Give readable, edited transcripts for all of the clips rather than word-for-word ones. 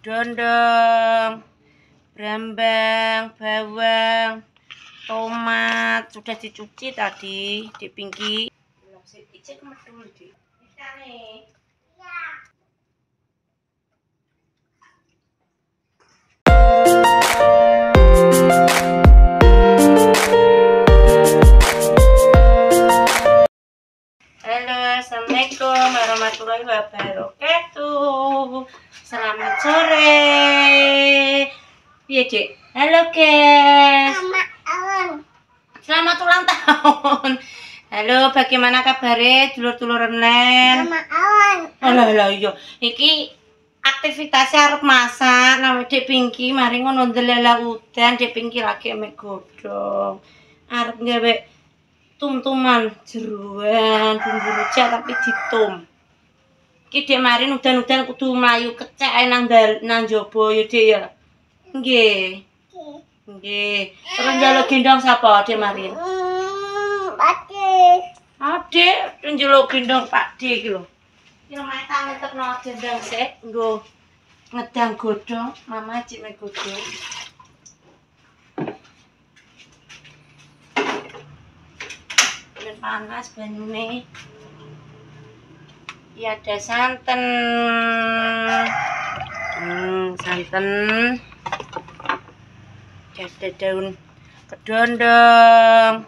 kedondong, brambang, bawang, tomat sudah dicuci tadi di pinggir. Cek medul di. Halo, assalamualaikum warahmatullahi wabarakatuh. Selamat sore. Iya, Cek. Halo, guys. Selamat ulang tahun. Halo, bagaimana kabarnya dulur-dulur Nen? Alah iya. Iki aktivitasnya arep masak, nama Dek Pinky mari ngono ndelela udan, Dek Pinky lagi mek godhong. Arep gawe tum-tuman jeruan, bumbu rujak tapi ditum. Iki Dek mari udan-udan kudu mlayu kecek ae nang njaba ya, Dek ya. Nggih. Nggih. Terus njaluk gendong sapa Dek mari? Adik, njaluk gendong Pak D iki lho. Ya mek tak ngetokno gendong sik, nggo ngedang godhong, Mama cik mek godhong. Panas banyune. Ya ada santan. Santan. Ada daun kedondong,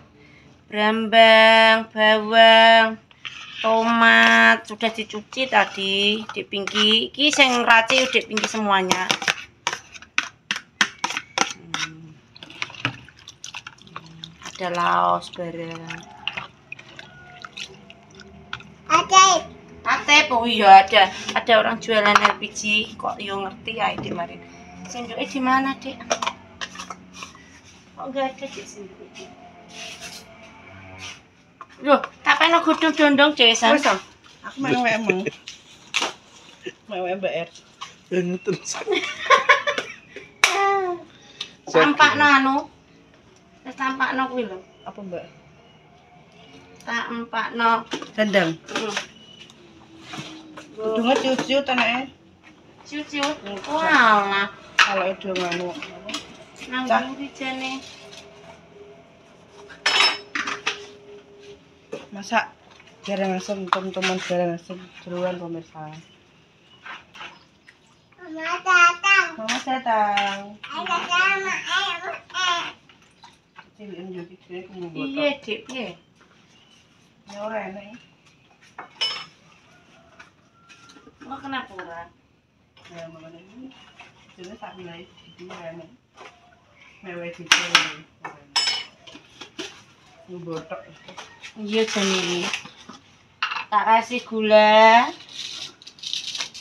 brambang, bawang, tomat sudah dicuci tadi di pinggir. Iki sing ngracik Dek Pinky semuanya. Ada laos bareng. Atep, oh iya ada orang jualan LPG kok yo ngerti ya Dek Marin. Sendoknya di mana Dek? Kok enggak ada Dek sendoknya? Loh, tak pengen godhong dondong Cesan. Wis aku mau emang. Mau MBR. Terus. Tampakno anu. Wis tampakno kuwi lho. Apa, Mbak? Tampakno Dandang. Kudunge ciut-ciut anake. Ciut-ciut. Walah. Kalau udah nganu. Nang rijane. Masak jarang asem, teman-teman jarang asem. Jeruan pemirsa. Mama datang. Ciliin juga kira kumpul botol. Iya, Dek, piye? Ya ora enak. Kok kenapa ora? Ya makane ini. Jadi sak nilai iki enak. Mewah dicil. Botok. Iya jane. Tak kasih gula.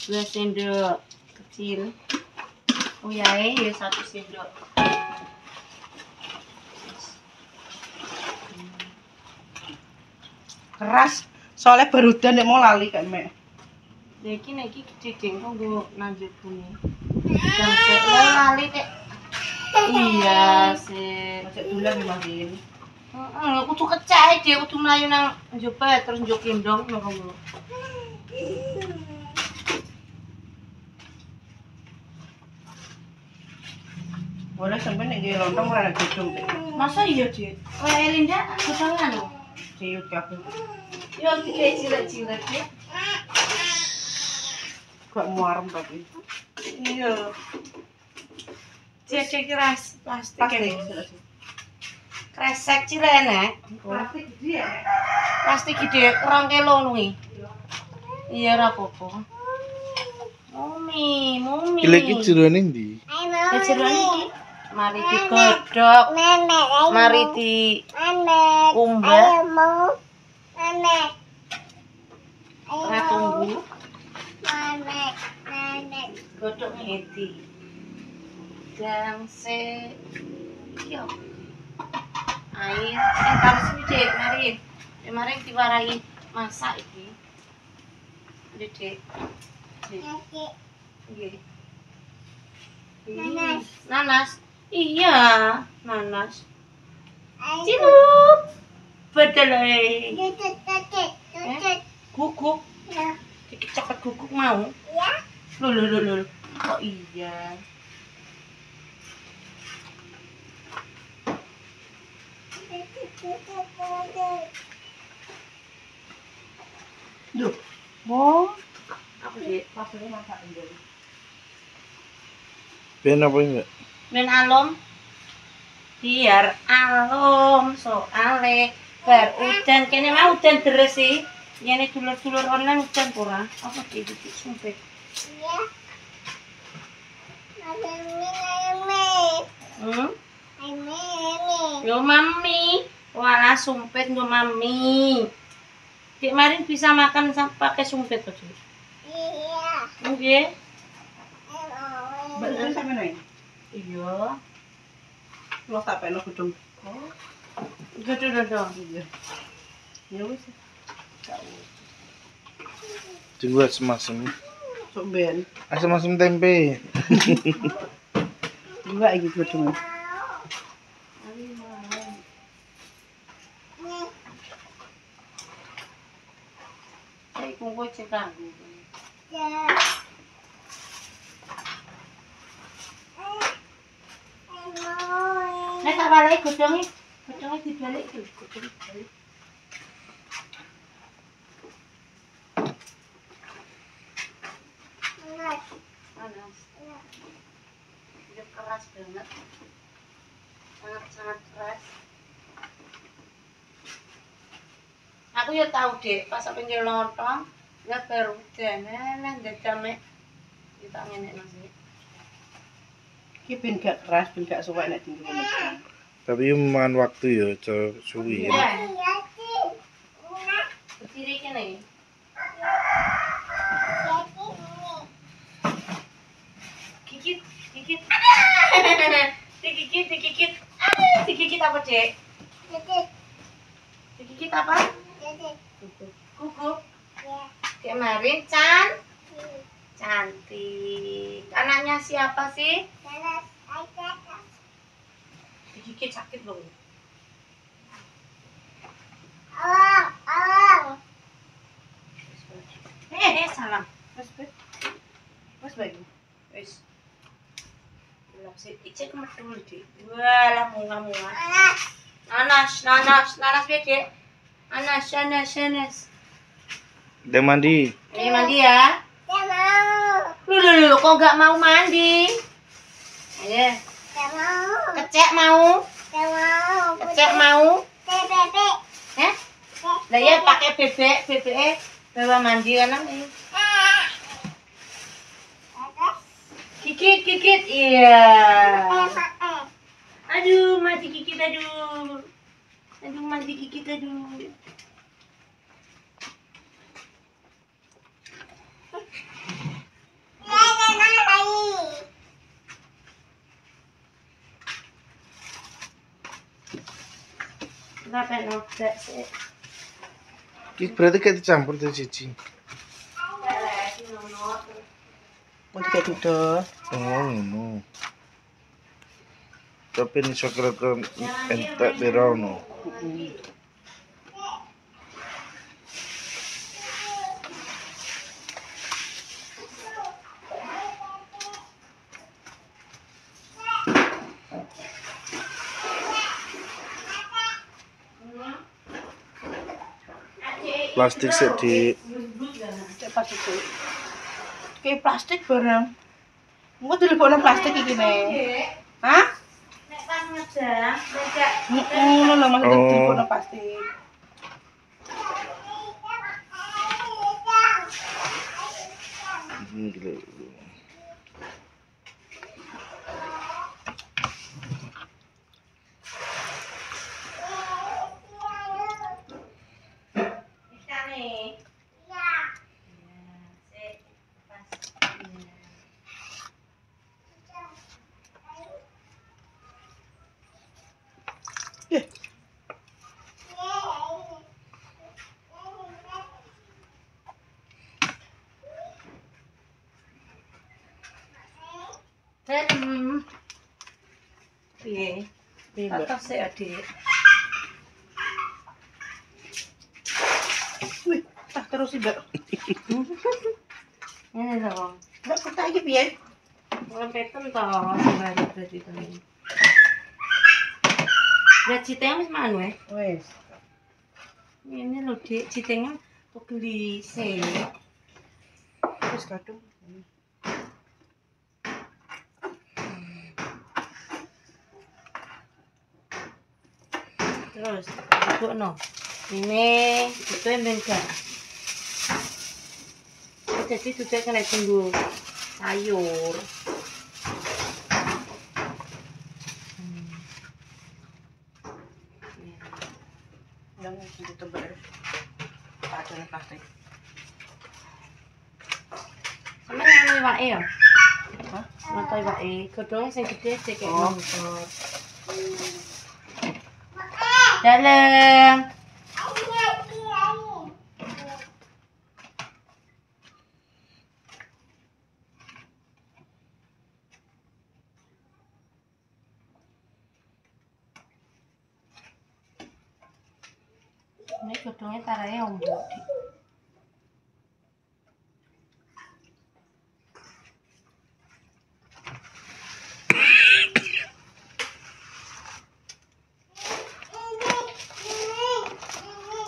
2 sendok kecil. Uyahe ya 1 sendok. Keras. Soalnya barudan nek mau lali kan mek. Lha iki nek iki gede ding kok nggo nang jebune. Dan sik lali Kek. Iya, sik. Masuk dulan makin. Heeh, kudu kecek Dek, kudu mlayu nang njaba terus njuk gendong ngono. Boleh sampai nek nggih lontong ora ada gedung. Masa iya, Dek? Kayak Elinda kesangan lho. Ciut kabeh. Yo iki cilik-cilik ya. Gak muarem tapi. Iya. Cek keras plastik. Kresek cilik enek. Plastik gede ya. Plastik gede 2 kilo kuwi. Iya ora apa-apa. Mumi. Gila iki jerone ndi? Jerone iki mari digodhog. Mari di kumbah. Ora tunggu. Godhog ngedi. Dan se yo. Air taruh sini Dek, mari. Mari diwarai masak iki. Dek. Nggih. Nanas. Iya, nanas. Cilup. Betul guguk. Dikit coklat guguk mau. Ya. Lho. Oh iya. Duh, mau Apa sih? pasirnya masak enggak? Ben apa enggak? Men alum. Biar alum soale bar udan kene mau udan deres sih. Yene dulur-dulur online udan ora? Apa sih iki sumpit? Hmm? Yo mami. Walah sumpit yo mami. Dik Marin bisa makan pakai sumpit kok. Nggih. Betul sampe nang. Iya. Lo tak peno gedung. Dodo. Iya. Ya wis. Tunggu asem-asem. Sok ben. Asem-asem tempe. Juga iki gedung. Saya kungko cekang. Nek tak balik godhonge dibalik iki, godhonge dibalik. Panas. Dia keras banget. Sangat keras. Aku ya tahu deh, pas sampai nyelontong, ya baru udah jame kita ngene nasi. Iki ben gak keras, ben gak suwek nek tinggal mesin. Tapi memakan waktu ya, suwi ya. Ya. Berdiri kene. Gigit. Digigit apa, Dek? Digigit apa? Kuku. Kemarin cantik. Anaknya siapa sih? Digigit sakit loh. Salam. Wes bet. Wes baik. Wis. Belum sih, icek medul, Dik. Walah munga-munga. Nanas bede. Nanas. Udah mandi. Ini mandi ya. Lu, kok nggak mau mandi? Ayo. Kecek mau? Hah? Lah ya pakai bebek bawa mandi kan ini. Gigit. Iya. Aduh, mati gigit aduh. Mati gigit aduh. Kenapa nobek sih? Ini berarti kayak dicampur tuh cici. Mau tiga duduk. Oh, no. Tapi ini coklat entek berono. Plastik sih di Cek pas itu. Kayak plastik barang. Mau dilebokno plastik iki ne. Hah? Nek pas ngejam, beda. Ngono lho maksudnya Oh. dilebokno plastik. gila. Bisa nih. Eh, Piye? piye, Mbak? Atas sih, Adik. Wih, tak terus sih, Mbak. Ini dong. Mbak, kok tak iki piye? Lempetan toh sembari berarti to. Lah citeng wis manu ya. Wes. Ini lho Dik, citengnya pegelise. Wes kadung. Terus dudukno. Ini itu yang beda. Jadi duduk kena tunggu sayur. Yang itu tebal. Tak ada plastik. Sama yang iwake ya? Hah? Mata iwake, godhonge sing gede sik kayak Oh. motor. Dalam. Ini godhonge tarane ombok.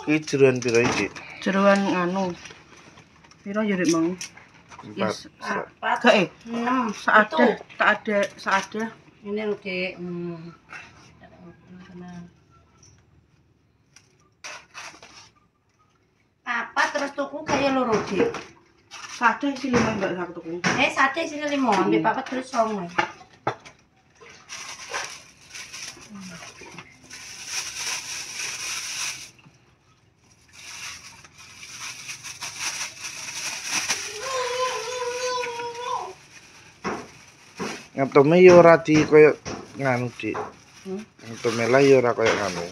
Ki jeroan piro iki? Jeroan nganu. Piro ya rek mau? 4. Gak 6. Saada. Ini lho Dik. Tenang. Apa terus tuku kayak loro Dik? Saada isi 5 mbak sak tuku. Sate sini 5, ambil papat terus 9. Ngetome yo ora di koyo nganu, Dik. Hmm? Ngetome lah yo ora koyo nganu.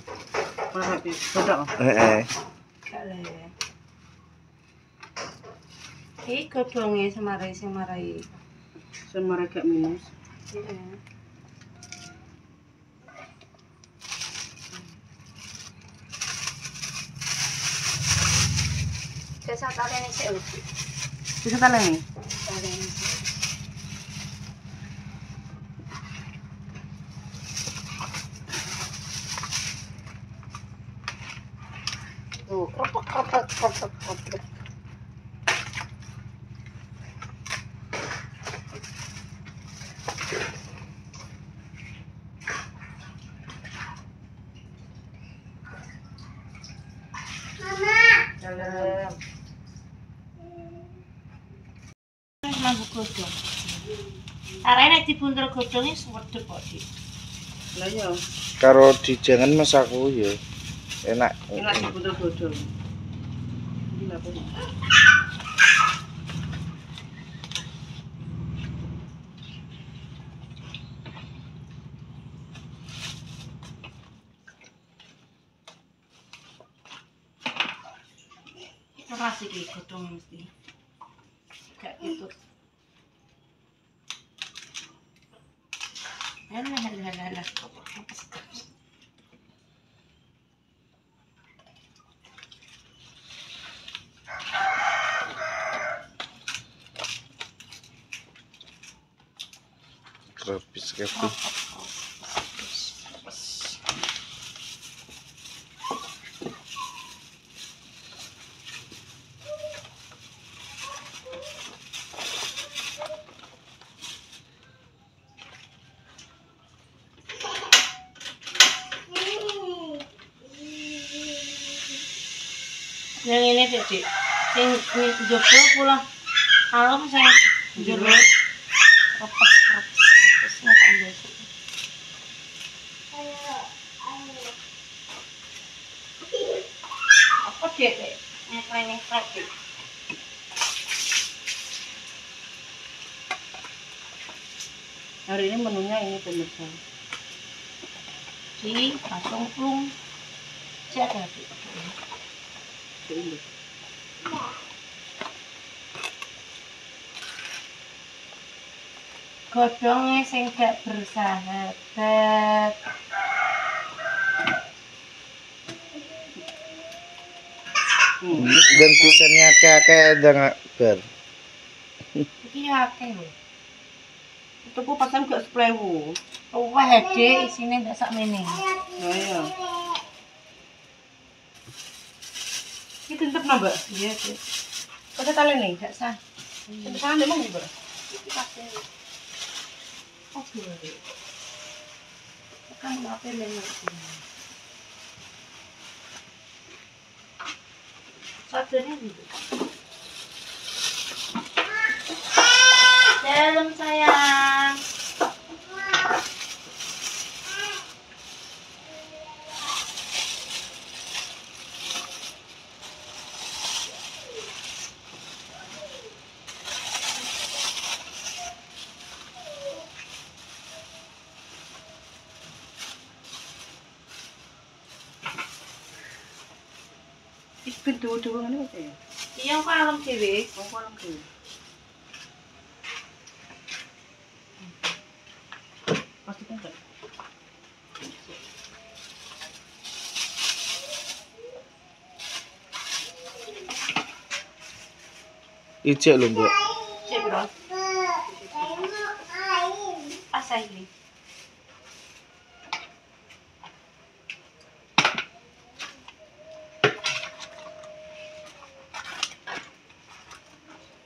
Ora rapi. Bodok. Heeh. Iki godhonge semarai sing marai. Semare gak minus. Heeh. Kesa talene sik lho. Bisa taleni. Talene. Tuh, kropok. Dalam. Mambu godhong. Arane nek dibuntel godhonge swedep kok, Dik. Lah ya, Karo dijangan mas aku ya enak. enak diputer bodong. Ini apa? Keras iki godhong mesti. Gak gitu. Halah. Terus kabeh. Yang ini Dik. Sing njaba pulang alam sing njero repes tambah. Apa Dik? Ini praktik. Hari ini menunya ini pemirsa. Di pasung plung. Jaga Dik. Ini. Godhonge sing gak bersahabat. Dan pisannya kakek ndang bar. Iki ya akeh lho. Tuku pasan gak 10.000. Wah, hede isine ndak sak mene. Nah iya. Iki tentep Mbak. Iya, Dik. Kok tali nih? Ndak sah. Pesanan memang Mbak. Iki pasti. Oh, boleh. Kan apa lemu. Satunya gitu. Dalam sayang. Iki dua-dua ngene kok ya. Iya kok alam dhewe. Wong kolam dhewe. Pasti kan gak. Ijek lho, Mbak. Cek bro. Asa ini.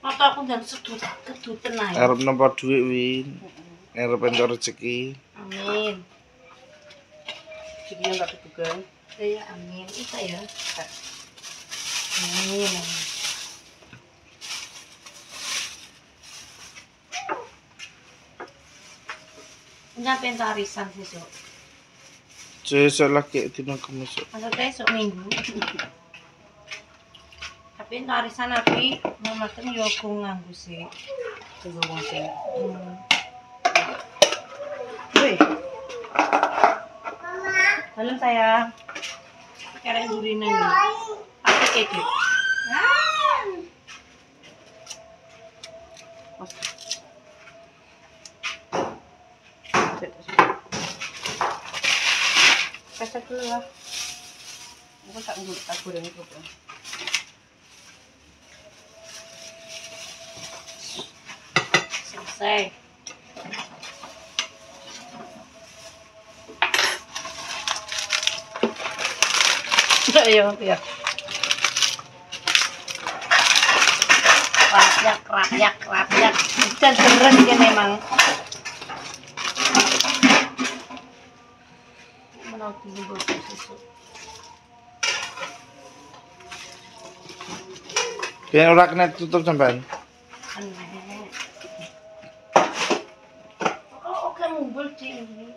Mata aku dan kedutan ae. Arep nampa dhuwit win. Arep entuk rezeki. Amin. Iki yang gak dibuka. Iya, amin. Itu ya. Amin. Nyampe entuk arisan sesuk. Sesuk lagi dina Kamis. Maksudnya esok minggu. Tapi entuk arisan api mamaten yo aku nganggo sih. Tunggu wong sing. Hmm. Woi. Halo sayang. Sekarang gurina nih. Apa keke? Pesek dulu lah. Aku tak goreng itu. Selesai. Ayo, ya. Rayak. Dan beres ya memang. Menau dulu susu. Biar ora kena tutup sampean. Oke, ngumpul sih ini.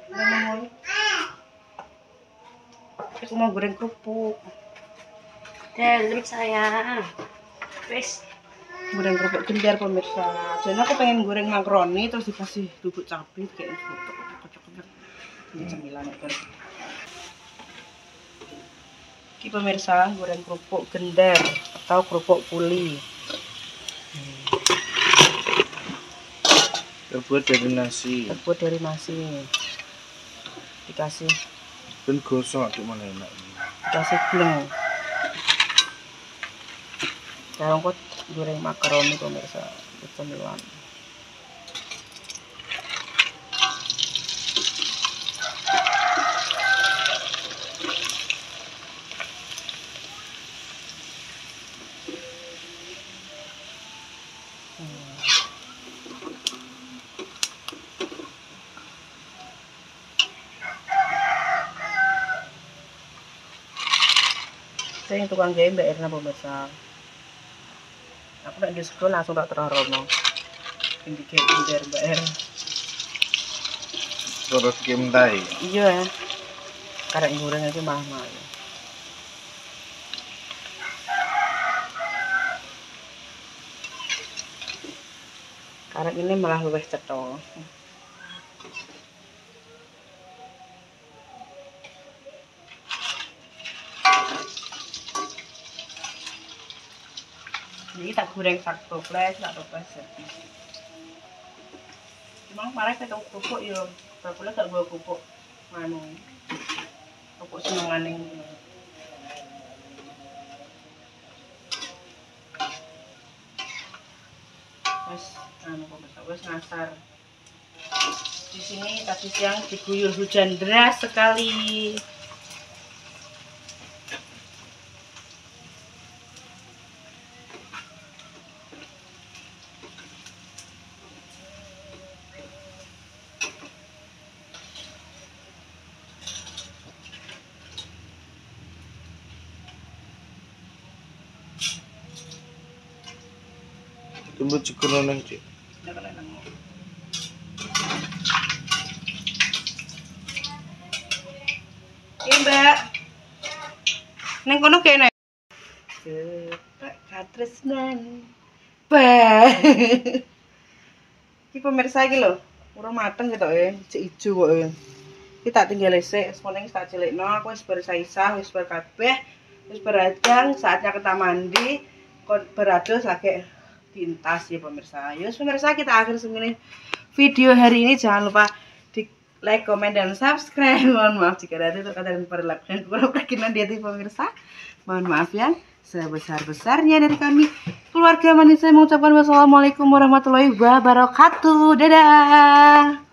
Aku mau goreng kerupuk. Dalam sayang. Wes. Goreng kerupuk gender pemirsa. Jadi aku pengen goreng makaroni terus dikasih bubuk cabai kayak gitu. Kocok-kocok. Ini cemilan itu. Ini pemirsa goreng kerupuk gender atau kerupuk puli. Terbuat dari nasi. Terbuat dari nasi. Dikasih Ben gosong gimana enak. dikasih bleng. Sekarang kok goreng makaroni pemirsa, cemilan. Saya yang tukang jahit Mbak Erna pemirsa. Aku nak di sekolah langsung tak terorono. Ini kayak gender Mbak Erna. Terus kimtai. Iya. Karek goreng aja mahal. Karek ini malah luwih cetha. Ini tak goreng satu flash, tak toples ya. Cuma kemarin kita kerupuk ya, kalau gak bawa kerupuk manu, kerupuk senenganing. Wes, anu kok wes ngasar. Di sini tadi siang diguyur hujan deras sekali. Tunggu cukur nang Cik. Iya Mbak. Neng kono kene. Pak Katresnan. Bah. Iki pemirsa iki lho, urung mateng gitu ya, cek ijo kok ya. Iki tak tinggal esek, semono tak cilikno, aku wis bersisa, wis berkabeh, wis beradang, saatnya kita mandi, kon berados lagi tintas ya pemirsa. Yus pemirsa, kita akhir segini video hari ini, jangan lupa di like, komen, dan subscribe. Mohon maaf jika ada kata dan perlakuan kurang berkenan di hati pemirsa. Mohon maaf ya, sebesar-besarnya dari kami keluarga manis. Saya mengucapkan wassalamualaikum warahmatullahi wabarakatuh. Dadah.